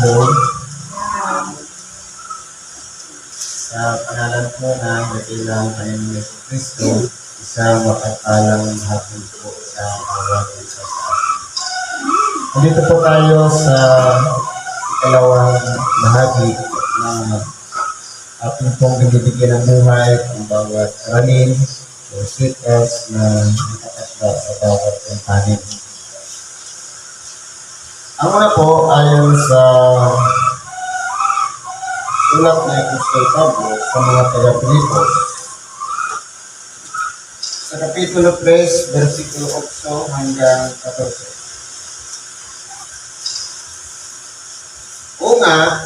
Lord. Sa pangalan po ng dakilang Panginoong Yesu Kristo, isang mapagpalang hapon po sa bawat isa sa atin. Nandito po tayo sa ikalawang bahagi na ating pong bibigyan ng buhay ang bawat karangin o sweetness na nakakasya sa bawat kampanin. Ang una po ayon sa sulat na Apostol Pablo sa mga taga-Pilipos sa Kapitulo 3, versikulo 8 hanggang 14. O nga,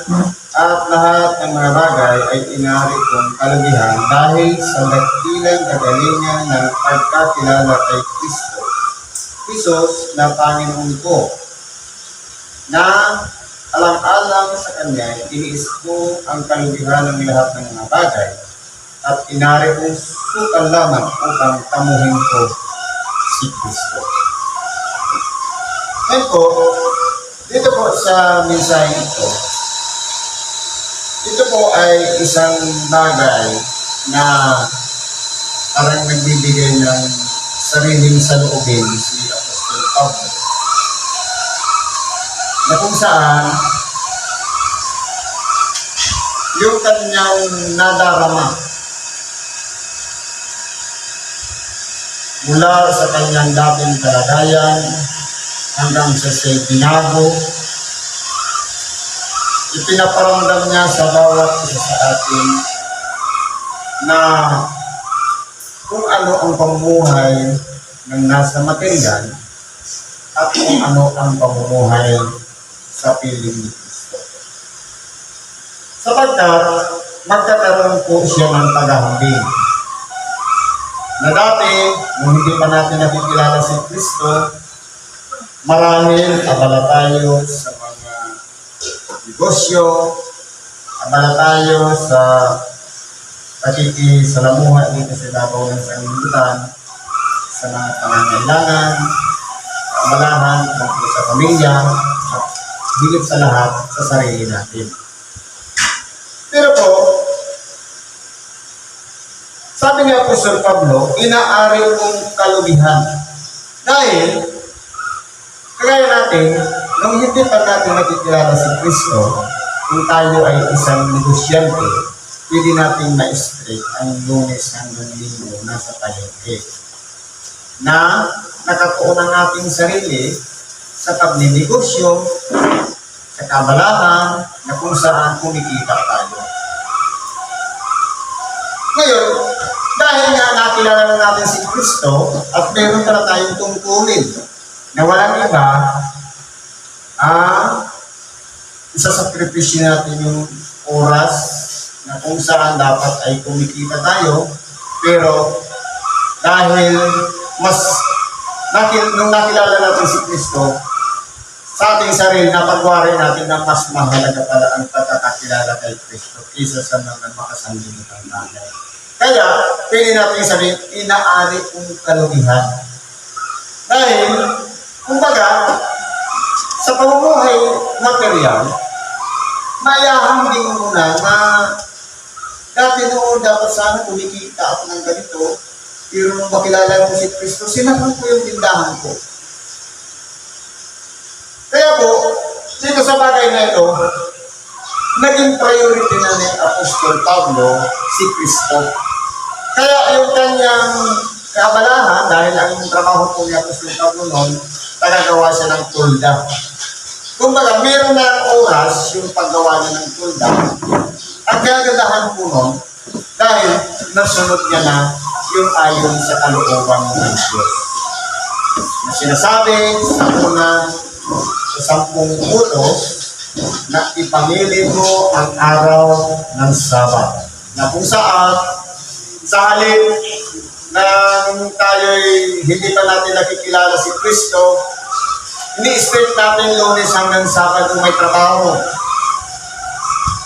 at lahat ng mga bagay ay inari kong kalugihan dahil sa dakilang kagalingan ng pagkakilala kay Kristo, Jesus na Panginoon ko, na alang-alang sa Kanya, iniis ko ang kalugihan ng lahat ng mga bagay at inari kong sukan lamang upang tamuhin ko si Kristo. Ngayon po, dito po sa mensahe ito po ay isang bagay na parang nagbibigay ng sariling saloobin si Apostol Pablo, na kung saan yung kanyang nadarama mula sa kanyang dating kalagayan hanggang sa siya'y binago, ipinaparamdam niya sa bawat isa sa atin na kung ano ang pamumuhay ng nasa material at kung ano ang pamumuhay sa piling ni Kristo. Sapagkat magkakaroon po siya ng tagahambing. Na dati, nung hindi pa natin nakikilala si Kristo, marahil abala tayo sa mga negosyo, abala tayo sa pakikisalamuha dito sa ibabaw ng sanglibutan, sa mga pangangailangan, abalahan tungkol sa pamilya, at higit sa lahat sa sarili natin. Pero po, sabi ni Apostol Pablo, inaari kong kalugihan. Dahil, kagaya natin, nung hindi pa natin nakikilala si Kristo, kung tayo ay isang negosyante, pwede natin ma-straight ang Lunes hanggang Linggo nasa palengke, na nakatuon ang ating sarili sa pagninegosyo, sa kabalahan, na kung saan kumikita tayo. Ngayon, dahil nga nakilala na natin si Kristo at meron pala tayong tungkulin na walang iba, isasakripisyo natin yung oras na kung saan dapat ay kumikita tayo, pero dahil nung nakilala natin si Kristo, sa ating sarili, napagwari natin na mas mahalaga pala ang pagkakakilala kay Kristo kaysa sa mga makasanggunitan natin. Kaya, pwede natin sabihin, inaari kong kalugihan. Dahil, kumbaga, sa pamumuhay material, mayahambing muna na dati noon dapat sana kumikita ako ng ganito, pero nung makilala ko si Kristo, sinakang ko yung tindahan ko. Kaya po, dito sa bagay na ito, naging priority na ni Apostol Pablo si Kristo. Kaya yung kanyang kaabalahan, dahil ang trabaho po ni Apostol Pablo noon, tagagawa siya ng tulda. Kumbaga, meron na oras yung paggawa niya ng tulda. Ang kagandahan po noon, dahil nasunod niya na yung ayon sa kalooban ng Diyos. Na sinasabi sa unang sa 10 utos na ipamili mo ang araw ng Sabat. Na kung saan, sa halip na tayo'y hindi pa natin nakikilala si Kristo, ini-straight natin Lunes hanggang Sabado may trabaho.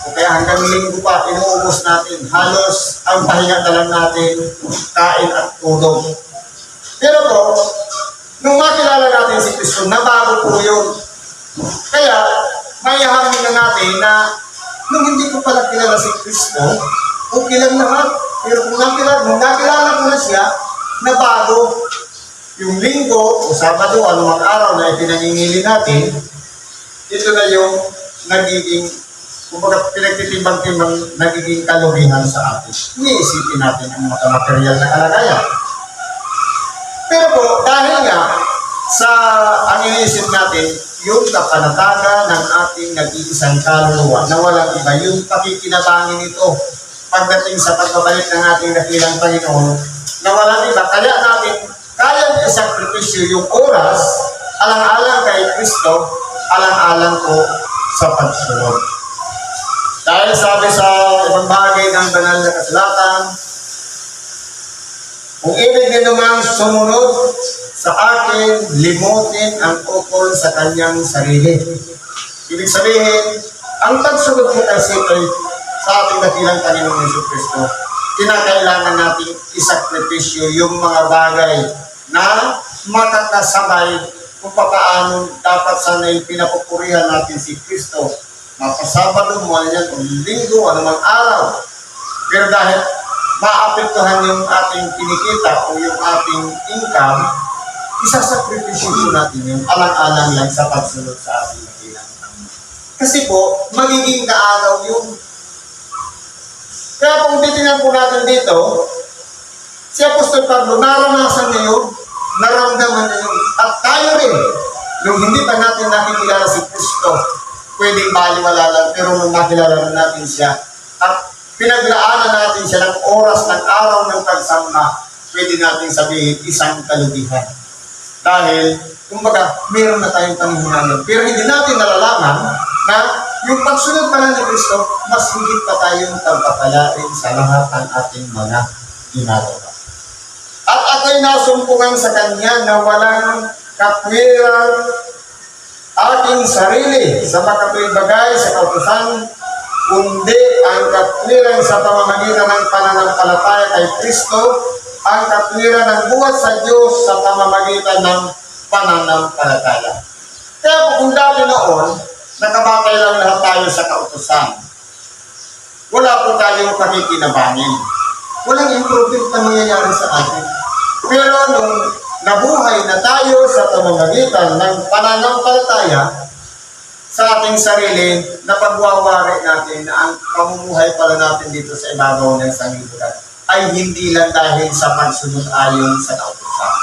O kaya hanggang Linggo pa, inuubos natin. Halos ang pahinga na lang natin, kain at tulog. Pero po, nung makilala natin si Kristo, nabago po yun. Kaya, mayahamin na natin na nung hindi ko pala kilala si Kristo, okay lang lahat. Pero kung nakilala ko na siya, nabago. Yung linggo o Sabado, anumang araw na ipinangingili natin, ito na yung nagiging, kumbaga pinagtitimbang-timbang, nagiging kalugihan sa atin. Iniisipin natin ang mga material na kalagayan. Pero po, dahil nga sa ang iniisip natin, yung kapanataga ng ating nag-iisang kaluluwa na walang iba, yung pakikinabangin ito pagdating sa pagbabalik ng ating dakilang Panginoon, na walang iba, kaya natin kayang isakripisyo yung oras, alang-alang kay Kristo, alang-alang ko sa pagsunod. Dahil sabi sa ibang bagay ng banal na kasulatan, kung ibig niyo naman sumunod sa akin, limutin ang ukol sa kanyang sarili. Ibig sabihin, ang pagsunod mo kasi sa ating dakilang Panginoong Yesu Kristo, kinakailangan nating isakripisyo yung mga bagay na makakasabay kung paano dapat sana'y pinapupurihan natin si Kristo. Mapasabado mo yan o linggo, anumang araw. Pero dahil maapektuhan yung ating kinikita o yung ating income, isasakripisyo natin yung alang-alang lang sa pagsunod sa ating dakilang Panginoon. Kasi po, magiging kaagaw yung. Kaya kung titingnan po natin dito, si Apostol Pablo, naranasan niya yun, naramdaman niya yun. At tayo rin, nung hindi pa natin nakikilala si Kristo, pwedeng baliwala lang, pero nung nakilala na natin siya, at pinaglaanan natin siya ng oras, ng araw ng pagsamba, pwede natin sabihin, isang kalugihan. Dahil, kumbaga, meron na tayong panghihinayang. Pero hindi natin nalalaman na yung pagsunod pa ng Kristo, mas higit pa tayong pagpapalain sa lahat ng ating mga ginagawa. At ako'y nasumpungan sa Kanya na walang katwiran aking sarili sa makatuwid bagay sa kautusan, kundi ang katwiran sa pamamagitan ng pananampalataya kay Kristo, ang katwiran ng buhat sa Diyos sa pamamagitan ng pananampalataya. Kaya kung dati noon, nakabatay lang lahat tayo sa kautusan. Wala po tayong pakikinabangin. Walang improvement na mangyayari sa atin. Pero nung nabuhay na tayo sa pamamagitan ng pananampalataya sa ating sarili, na pagwawari natin na ang pamumuhay pala natin dito sa ibabaw ng sanlibutan ay hindi lang dahil sa pagsunod ayon sa kautusan,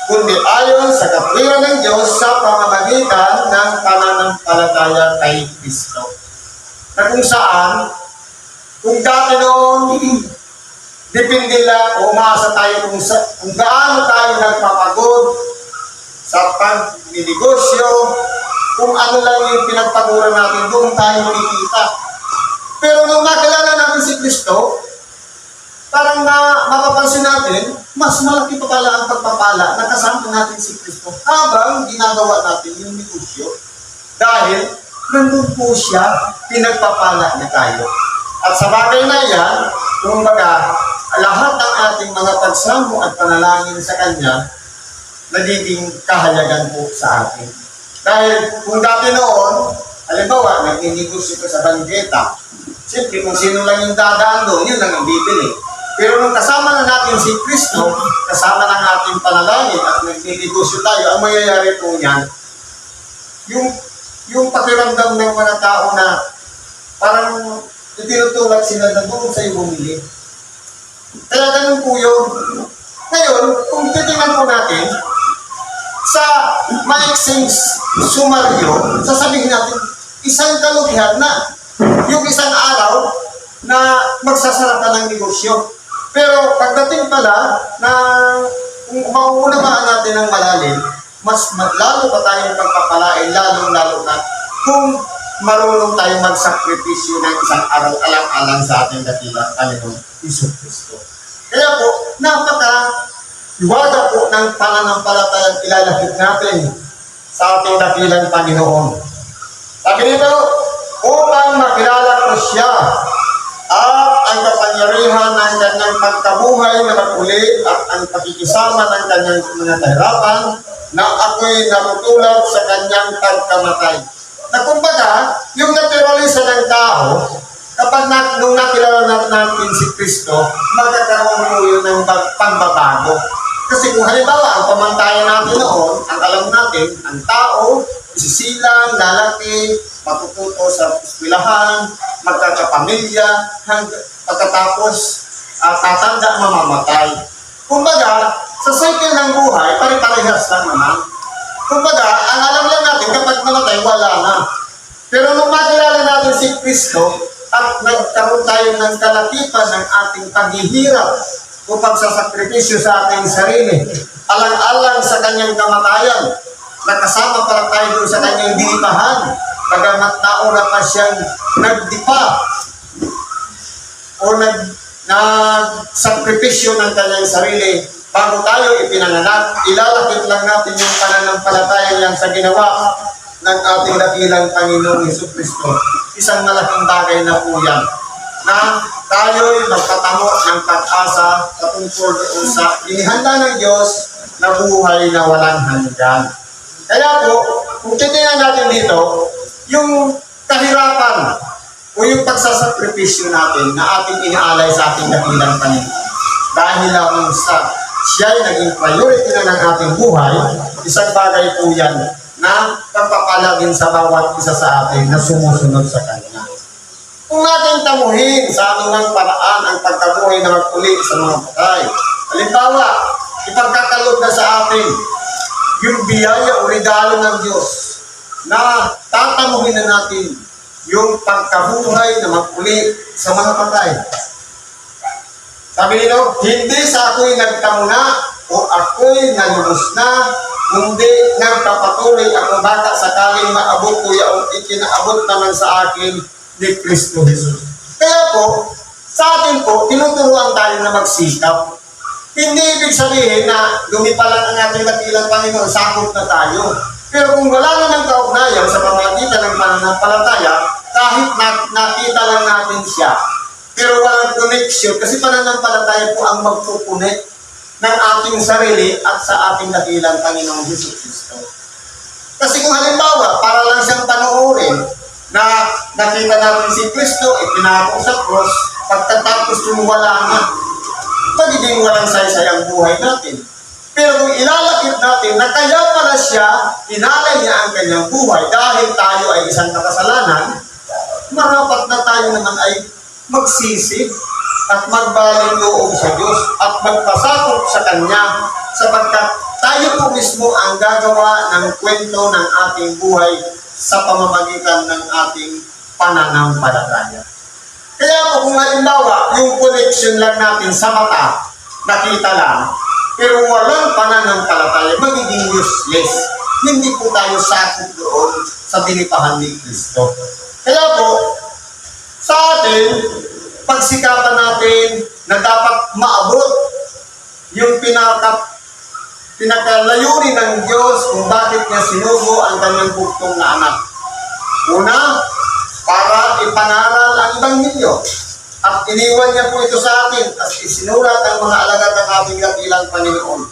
kundi ayon sa katwiran ng Diyos sa pamamagitan ng pananampalataya kay Kristo. Na kung saan, kung dati noon, depende lang o umaasa tayo kung gaano tayo nagpapagod sa pagninegosyo, kung ano lang yung pinagpaguran natin, doon tayo makikita. Pero nung nakilala natin si Kristo, parang mapapansin natin, mas malaki pa pala ang pagpapala na kasama natin si Kristo habang ginagawa natin yung negosyo. Dahil nandun po siya, pinagpapala niya tayo. At sa bagay na yan, kumbaga, lahat ng ating mga pagsamo at panalangin sa Kanya, nagiging kahalagan po sa atin. Dahil kung dati noon, halimbawa, nagninegosyo ko sa banggeta, siyempre kung sino lang yung dadaan doon, yun lang ang bibili. Pero nung kasama na natin si Kristo, kasama ng ating panalangin at nagninegosyo tayo, ang mangyayari po niyan, yung pakiramdam ng mga tao na parang itinutulak sila na doon sa'yo bumili. Kaya ganun po yun. Ngayon, kung titingnan po natin, sa maiksing sumaryo, sasabihin natin, isang kalugihan na yung isang araw na magsasara ka ng negosyo. Pero pagdating pala na kung mauunawaan natin ng malalim, mas lalo pa tayong pagpapalain, lalo na kung marunong tayong magsakripisyo ng isang araw alang-alang sa ating dakilang Panginoon Hesus Kristo. Kaya po, napaka-iwaga po ng pananampalatayang ilalapit natin sa ating dakilang Panginoon. Sabi nito, upang makilala ko siya at ang kapangyarihan ng kanyang pagkabuhay na maguli at ang pakikisama ng kanyang mga kahirapan na ako'y natutulad sa kanyang pagkamatay. Na kumbaga, yung naturalisa ng tao, kapag nung nakilala natin si Kristo, magkakaroon mo yun ng pagbabago. Kasi kung halimbawa, ang pamantayan natin noon, ang alam natin, ang tao, isisilang, lalaki, matututo sa eskwelahan, magkakapamilya, pagkatapos tatanda, mamamatay. Kumbaga, sa cycle ng buhay, pare-parehas lang naman. Kumbaga, ang alam lang natin, kapag namatay, wala na. Pero nung makilala natin si Kristo, at nagkaroon tayo ng kalakipan ng ating paghihirap o pagsasakripisyo sa ating sarili, alang-alang sa kanyang kamatayan, nakasama pa lang tayo doon sa kanyang dilipahan, bagamat nauna pa siyang nagdipa o nagsakripisyo ng kanyang sarili bago tayo ipinanganak. Ilalapit lang natin yung pananampalataya niyan sa ginawa ng ating dakilang Panginoong Jesucristo. Isang malaking bagay na po yan, na tayo'y magtatamo ng pag-asa patungkol doon sa inihanda ng Diyos na buhay na walang hanggan. Kaya po, kung titingnan natin dito, yung kahirapan o yung pagsasakripisyo natin na ating inaalay sa ating dakilang Panginoon, dahil lang sa siya'y naging priority na ng ating buhay, isang bagay po yan na pagpapalagin sa bawat isa sa atin na sumusunod sa Kanya. Kung natin tamuhin sa anumang paraan ang pagkabuhay na magpuli sa mga patay, halimbawa, ipagkakalog na sa atin yung biyaya o regalo ng Diyos na tatamuhin na natin yung pagkabuhay na magpuli sa mga patay. Sabi nito, hindi sa ako'y nagtamuna o ako'y nalubos na, kundi nagpapatuloy ako baka sakaling maabot ko yung ikinaabot naman sa akin ni Kristo Jesus. Kaya po, sa atin po, tinuturuan tayo na magsikap. Hindi ibig sabihin na lumipalan ang ating dakilang Panginoon, sakot na tayo. Pero kung wala na ng kaugnayan sa pamamagitan ng pananampalataya, kahit nakita lang natin siya, pero walang connection, kasi pananampalataya po ang magpupunik ng ating sarili at sa ating dakilang Panginoong Jesucristo. Kasi kung halimbawa, para lang siyang panoorin na nakita natin si Kristo, ipinako sa cross, pagkatapos yung wala na, magiging walang saysay ang buhay natin. Pero kung ilalapit natin na kaya pala siya, inalay niya ang kanyang buhay dahil tayo ay isang makasalanan, marapat na tayo naman ay magsisig at magbaling loob sa Diyos at magpasakop sa Kanya sapagkat tayo po mismo ang gagawa ng kwento ng ating buhay sa pamamagitan ng ating pananampalataya. Kaya po kung halimbawa, yung connection lang natin sa mata, nakita lang, pero walang pananampalataya, magiging useless. Hindi po tayo sakop doon sa dinipahan ni Kristo. Kaya po, sa atin, pagsikapan natin na dapat maabot yung pinakalayunin ng Diyos kung bakit niya sinugo ang kanyang buktong na anak. Una, para ipangaral ang Ebanghelyo. At iniwan niya po ito sa atin at isinulat ang mga alagad ng ating dakilang Panginoon.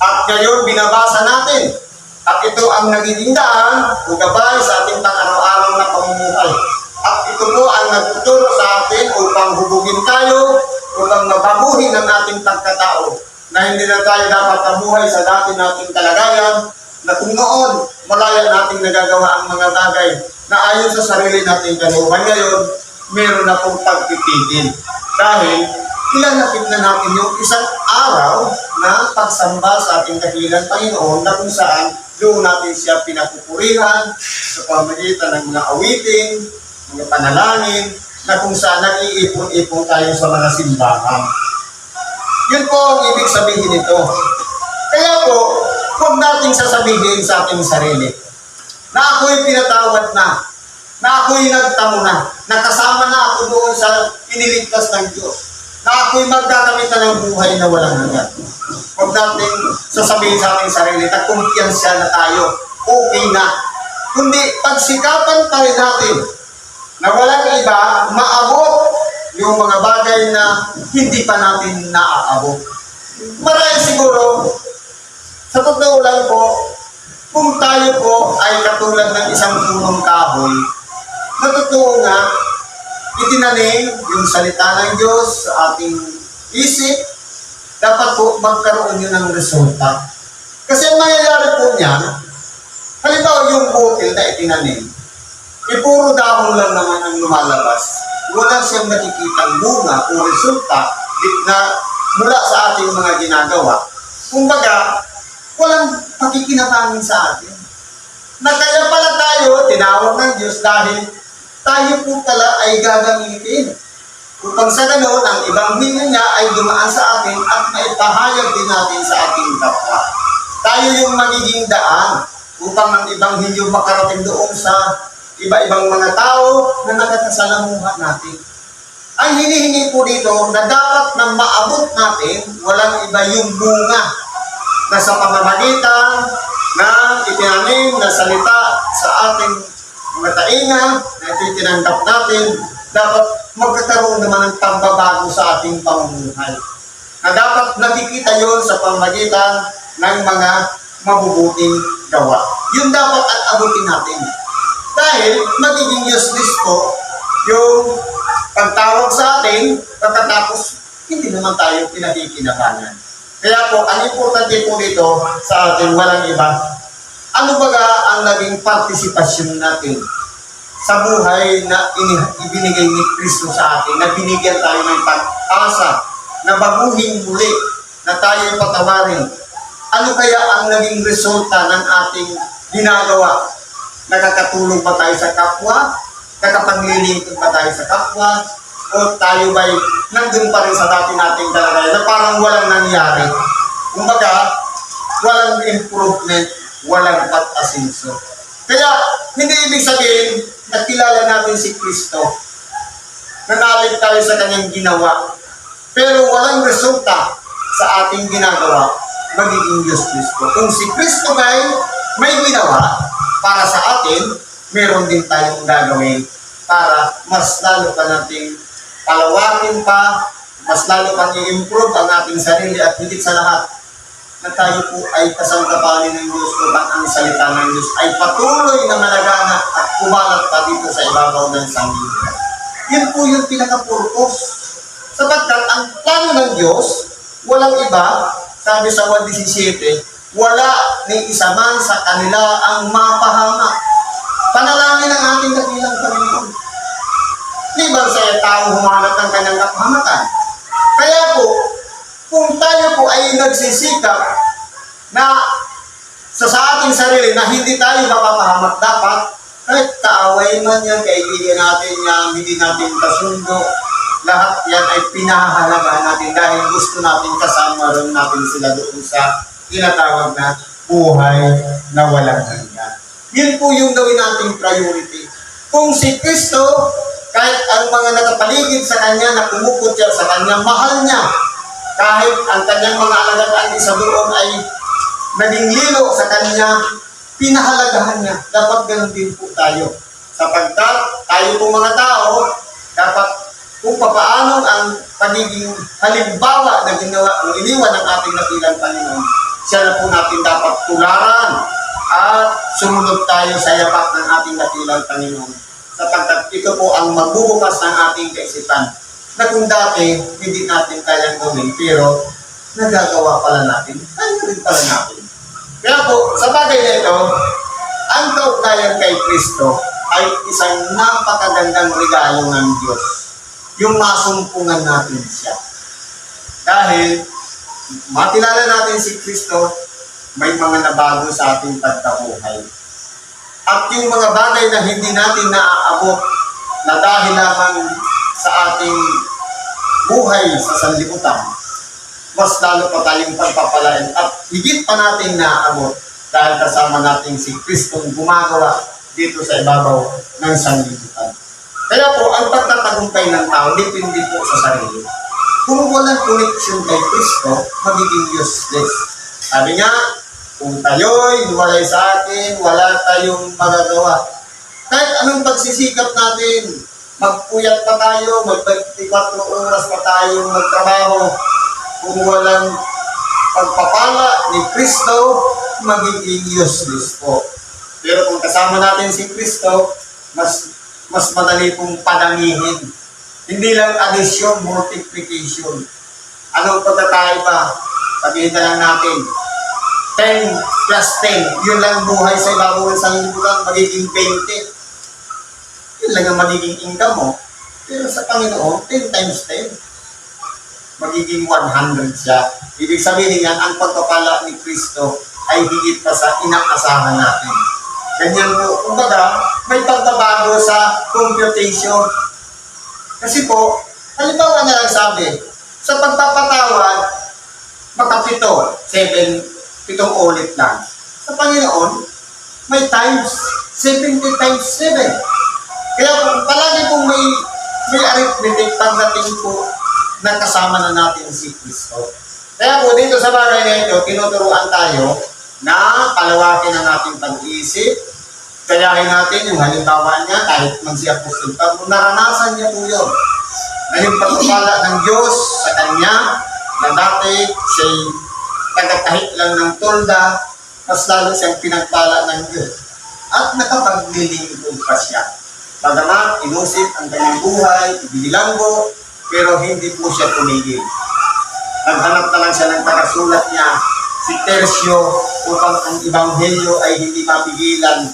At ngayon, binabasa natin. At ito ang nagiging daan o gabay sa ating pang-araw-araw na pamumuhay. At ito po ang nagtuturo sa atin upang hubugin tayo, upang mabaguhin ang ating pagkatao, na hindi na tayo dapat mabuhay sa dati nating kalagayan, na kung noon, malaya nating nagagawa ang mga bagay na ayon sa sarili nating kanuhan. Ngayon, meron na pong pagpipigil. Dahil, ilalapit na natin yung isang araw na pagsamba sa ating dakilang Panginoon na kung saan doon natin siya pinapupurihan sa pamamagitan ng mga awitin, mga panalangin, na kung saan nag-iipon-ipon tayo sa mga simbahan. Yun po ang ibig sabihin nito. Kaya po, huwag nating sasabihin sa ating sarili na ako'y pinatawad na ako'y nagtamo na kasama na ako doon sa iniligtas ng Diyos, na ako'y magkakamit na ng buhay na walang hanggan. Huwag nating sasabihin sa ating sarili na kumpiyansya na tayo, okay na. Kundi pagsikapan pa rin natin na walang iba maabot yung mga bagay na hindi pa natin naaabot. Marahil siguro, sa totoo lang po, Kung tayo po ay katulad ng isang punong kahoy, na totoo nga, itinanim yung salita ng Diyos sa ating isip, dapat po magkaroon yun ng resulta. Kasi ang mayayari po niyan, halimbawa yung butil na itinanim, puro dahon lang naman ang lumalabas. Wala siyang nakikitang bunga o resulta na mula sa ating mga ginagawa. Kumbaga, walang pakikinabangin sa atin. Na kaya pala tayo, tinawag ng Diyos dahil tayo po pala ay gagamitin. Upang sa ganoon, ang ebanghelyo niya ay dumaan sa atin at maipahayag din natin sa ating kapwa. Tayo yung magiging daan upang ang ebanghelyo makarating doon sa iba-ibang mga tao na nagkakasalamuha natin. Ang hinihingi po dito na dapat na maabot natin, walang iba yung bunga na sa pamamagitan ng itinanim na salita sa ating mga tainga na itinanggap natin, dapat magkakaroon naman ng pambabago sa ating pamumuhay. Na dapat nakikita yon sa pamamagitan ng mga mabubuting gawa. Yun dapat at abutin natin. Dahil magiging useless po yung pagtawag sa atin, pagkatapos hindi naman tayo pinakikinabangan. Kaya po, ang importante po dito sa atin, walang iba, ano baga ang naging partisipasyon natin sa buhay na ibinigay ni Kristo sa atin, na binigyan tayo ng pag-asa, na baguhin muli, na tayo patawarin. Ano kaya ang naging resulta ng ating ginagawa? Nakakatulong ba tayo sa kapwa? Nakapaglilingkod ba tayo sa kapwa? O tayo ba'y nandun pa rin sa dati nating kalagayan na parang walang nangyari? Kumbaga, walang improvement, walang pag-asinso. Kaya, hindi ibig sabihin na kilala natin si Kristo. Nanalig tayo sa kanyang ginawa. Pero walang resulta sa ating ginagawa, magiging Diyos Kristo. Kung si Kristo may ginawa para sa atin, meron din tayong gagawin para mas lalo pa nating palawakin pa, mas lalo pang i-improve ang ating sarili at higit sa lahat na tayo po ay kasangkapanin ng Diyos upang ang salita ng Diyos ay patuloy na malagana at kumalat pa dito sa ibabaw ng sanglibutan. Yun po yung pinaka-purpose. Sapagkat ang plano ng Diyos, walang iba, sabi sa 1:17, wala ni isa man sa kanila ang mapahamak. Panalangin ang ating dakilang Panginoon. Liban sa tao humanap ng kanyang kapahamakan. Kaya po, kung tayo po ay nagsisikap na sa ating sarili na hindi tayo mapapahamak, dapat kahit kaaway man yan, kaibigan natin yan, hindi natin kasundo, lahat yan ay pinahahalagaan natin dahil gusto natin kasama rin natin sila doon sa tinatawag na buhay na walang hanggan. Yun po yung gawin nating priority. Kung si Kristo, kahit ang mga nakapaligid sa Kanya na kumukutya sa Kanya, mahal niya. Kahit ang Kanyang mga alagad ang isa doon ay naging lilo sa Kanya, pinahalagahan niya. Dapat ganun din po tayo. Sapagkat tayo po mga tao, dapat kung papaano ang pagiging halimbawa na iniwan ng ating napilang Panginoon, siya na po natin dapat tularan at sumunod tayo sa yapak ng ating napilang Panginoon. Sapagkat ito po ang magbubukas ng ating kaisipan na kung dati hindi natin kayang gawin, pero nagagawa pala natin, kaya rin pala natin. Kaya po, sa bagay na ito, ang kaugnayan kay Kristo ay isang napakagandang regalo ng Diyos. Yung masumpungan natin siya. Dahil makilala natin si Kristo, may mga nabago sa ating pagkabuhay. At yung mga bagay na hindi natin naaabot na dahil lamang sa ating buhay sa sanlibutan, mas lalo pa tayong pagpapalain at higit pa natin naaabot dahil kasama natin si Kristong gumagawa dito sa ibabaw ng sanlibutan. Kaya po, ang pagtatagumpay ng tao, depende po sa sarili. Kung walang connection kay Kristo, magiging useless. Sabi nga, kung tayo'y hiwalay sa akin, wala tayong magagawa. Kahit anong pagsisikap natin, magpuyat pa tayo, mag-24 oras pa tayo magtrabaho, kung walang pagpapala ni Kristo, magiging useless po. Pero kung kasama natin si Kristo, mas madali pong padamihin. Hindi lang addition, multiplication. Anong pagkakaiba? Sabihin na lang natin, 10 plus 10, yun lang buhay sa ibabaw ng sanlibutan, magiging 20. Yun lang ang magiging income mo. Pero sa Panginoon, 10 times 10. Magiging 100 siya. Ibig sabihin yan, ang pagpapala ni Kristo ay higit pa sa inaasahan natin. Ganyan po. Kumbaga, may pagbabago sa computation. Kasi po, halimbawa na lang sabi, sa pagpapatawad, makapito, 7 ulit lang. Sa Panginoon, may times, 70 times 7. Kaya palagi pong may arithmetic pagdating po na kasama na natin si Kristo. Kaya po dito sa bagay na ito, tinuturuan tayo na palawakin ang ating pag-iisip. Kayahin natin yung halimbawa niya, kahit man si Apostol Pablo, naranasan niya po yun. Na yung pagpapala ng Diyos sa kanya, na dati siya'y tagakahit lang ng tolda, mas lalo siyang pinagpala ng Diyos. At nakapaglilingkod pa siya. Bagamat inusit ang kanyang buhay, ibinilanggo, pero hindi po siya tumigil. Naghanap na lang siya ng tagasulat niya, si Tercio, upang ang Ebanghelyo ay hindi mapigilan.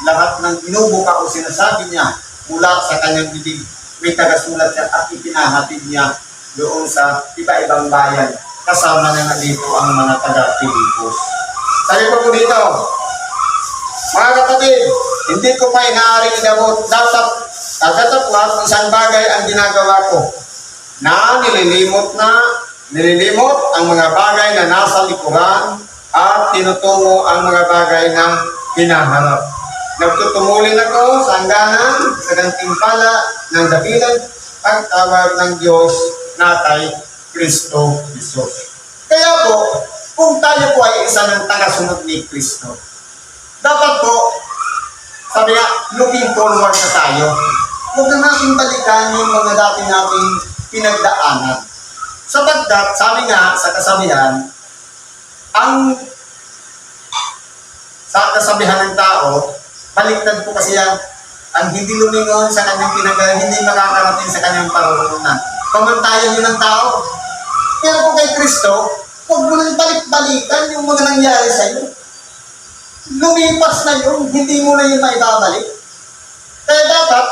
Lahat ng binubuka o sinasabi niya mula sa kanyang bibig, may tagasulat siya at ipinahatid niya doon sa iba-ibang bayan. Kasama na dito ang mga taga-Pilipos. Sabi po dito, mga kapatid, hindi ko pa inaaring inabot. Dapat isang bagay ang ginagawa ko na nililimot ang mga bagay na nasa likuran at tinutungo ang mga bagay na hinaharap. Nagtutumulin ako sa hangganan sa gantimpala ng dakilang pagtawag ng Diyos na kay Kristo Jesus. Kaya po, kung tayo po ay isa ng tagasunod ni Kristo, dapat po, sabi nga, looking forward na tayo. Huwag na natin balikan yung mga dati nating pinagdaanan. Sapagkat, sabi nga sa kasabihan, sa kasabihan ng tao, baliktad po kasi yan, ang hindi lumingon sa kanyang pinagdaanan, hindi makakarating sa kanyang parurungan. Pamantayan yun ng tao. Pero kung kay Kristo, huwag mo nang balik-balikan yung mga nangyari sa iyo. Lumipas na yun, hindi mo na yun maibabalik. Kaya dapat,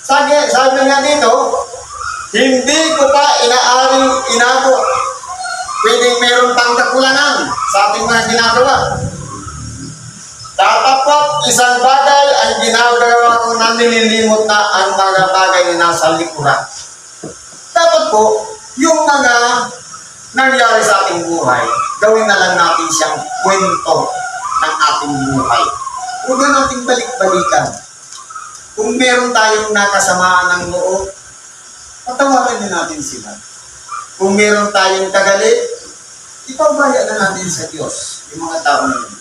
sabi nga dito, hindi ko pa inaaring inabot. Pwedeng meron pang kakulangan sa ating mga ginagawa. Dapat po, isang bagay ang ginagawa ko na nililimot na ang mga bagay na nasa likuran. Dapat po, yung mga nangyari sa ating buhay, gawin na lang natin siyang kwento ng ating buhay. Huwag na natin balik-balikan. Kung meron tayong nakasamaan ng loob, patawarin din natin sila. Kung meron tayong kagalit, ipabaya na natin sa Diyos, yung mga tao na yun.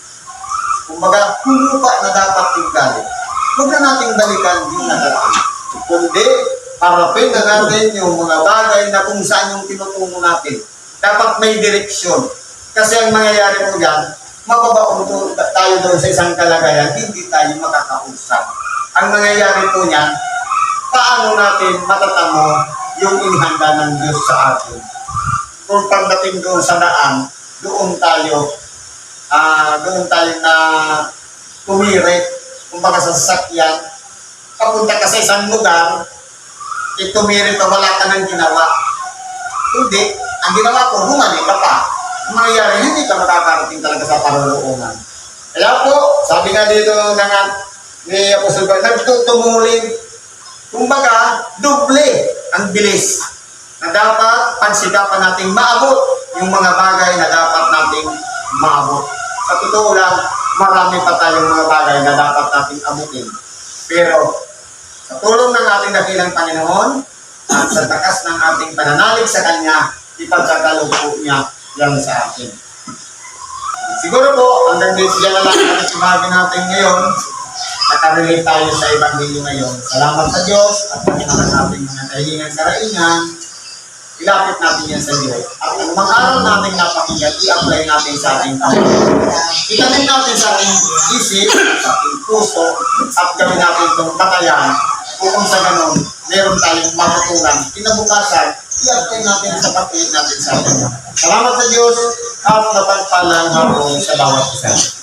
Kumbaga, hulupa na dapat yung galit. Huwag na natin balikan yung nakaraan. Kundi, harapin na natin yung mga bagay na kung saan yung tinutungo natin. Dapat may direksyon. Kasi ang mangyayari po dyan, mababaon tayo doon sa isang kalagayan, hindi tayo makakausap. Ang mangyayari po niyan, paano natin matatamo yung inihanda ng Diyos sa atin. Kung pagdating doon sa daan, doon tayo na tumirik, kumbaga sa sasakyan, papunta ka sa isang lugar, tumirik ka, wala ka ng ginawa. Hindi, ang ginawa ko, humali ka pa. Ang mangyayari, hindi ka makakarating talaga sa parulungan. Kaya po, sabi nga dito ni Apostol Pablo, nagtutumulin. Kumbaga, doble ang bilis na dapat pagsikapan nating maabot yung mga bagay na dapat nating maabot. Sa totoo lang, marami pa tayong mga bagay na dapat nating abutin. Pero, sa tulong ng ating dakilang Panginoon, at sa takas ng ating pananalig sa Kanya, ipagkakalog po niya yan sa atin. Siguro po, hanggang dito dyan na lang ang ibagi natin ngayon. Nakarelate tayo sa Ebanghelyo ngayon. Salamat sa Diyos at Panginoon natin mga kahilingan karaingan. ilapit natin yan sa Diyos. At ang mga aral natin napakinggan, i-apply natin sa ating pamilya. Itanim natin sa ating isip, sa ating puso, at gawin natin itong batayan. Kung sa ganon, meron tayong matutunan. Kinabukasan, i-apply natin sa patuloy natin sa atin. Salamat sa Diyos at napagpalang hapon sa bawat isa.